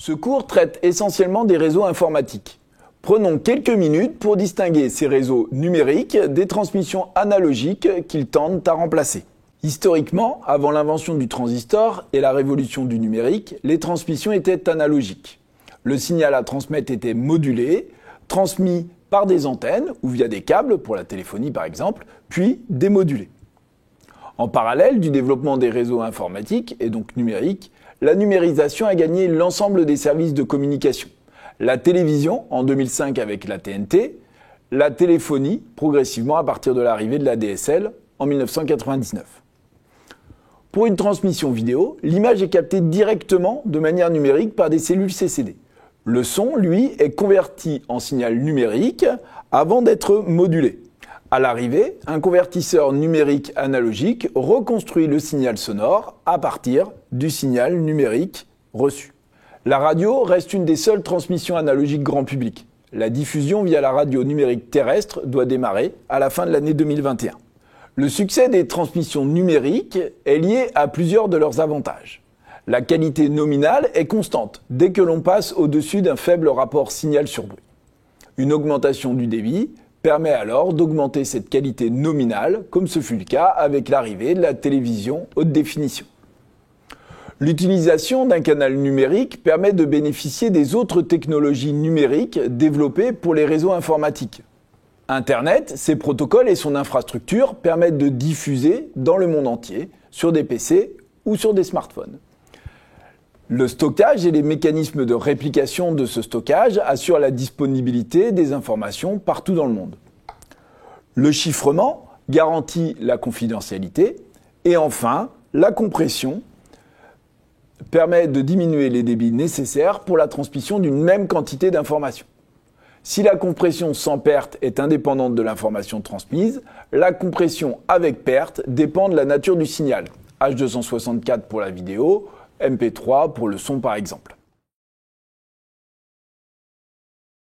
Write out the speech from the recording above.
Ce cours traite essentiellement des réseaux informatiques. Prenons quelques minutes pour distinguer ces réseaux numériques des transmissions analogiques qu'ils tendent à remplacer. Historiquement, avant l'invention du transistor et la révolution du numérique, les transmissions étaient analogiques. Le signal à transmettre était modulé, transmis par des antennes ou via des câbles, pour la téléphonie par exemple, puis démodulé. En parallèle du développement des réseaux informatiques, et donc numériques, la numérisation a gagné l'ensemble des services de communication. La télévision, en 2005 avec la TNT, la téléphonie, progressivement à partir de l'arrivée de la DSL, en 1999. Pour une transmission vidéo, l'image est captée directement de manière numérique par des cellules CCD. Le son, lui, est converti en signal numérique avant d'être modulé. À l'arrivée, un convertisseur numérique analogique reconstruit le signal sonore à partir du signal numérique reçu. La radio reste une des seules transmissions analogiques grand public. La diffusion via la radio numérique terrestre doit démarrer à la fin de l'année 2021. Le succès des transmissions numériques est lié à plusieurs de leurs avantages. La qualité nominale est constante dès que l'on passe au-dessus d'un faible rapport signal sur bruit. Une augmentation du débit permet alors d'augmenter cette qualité nominale, comme ce fut le cas avec l'arrivée de la télévision haute définition. L'utilisation d'un canal numérique permet de bénéficier des autres technologies numériques développées pour les réseaux informatiques. Internet, ses protocoles et son infrastructure permettent de diffuser dans le monde entier, sur des PC ou sur des smartphones. Le stockage et les mécanismes de réplication de ce stockage assurent la disponibilité des informations partout dans le monde. Le chiffrement garantit la confidentialité et enfin, la compression permet de diminuer les débits nécessaires pour la transmission d'une même quantité d'informations. Si la compression sans perte est indépendante de l'information transmise, la compression avec perte dépend de la nature du signal. H264 pour la vidéo, MP3 pour le son par exemple.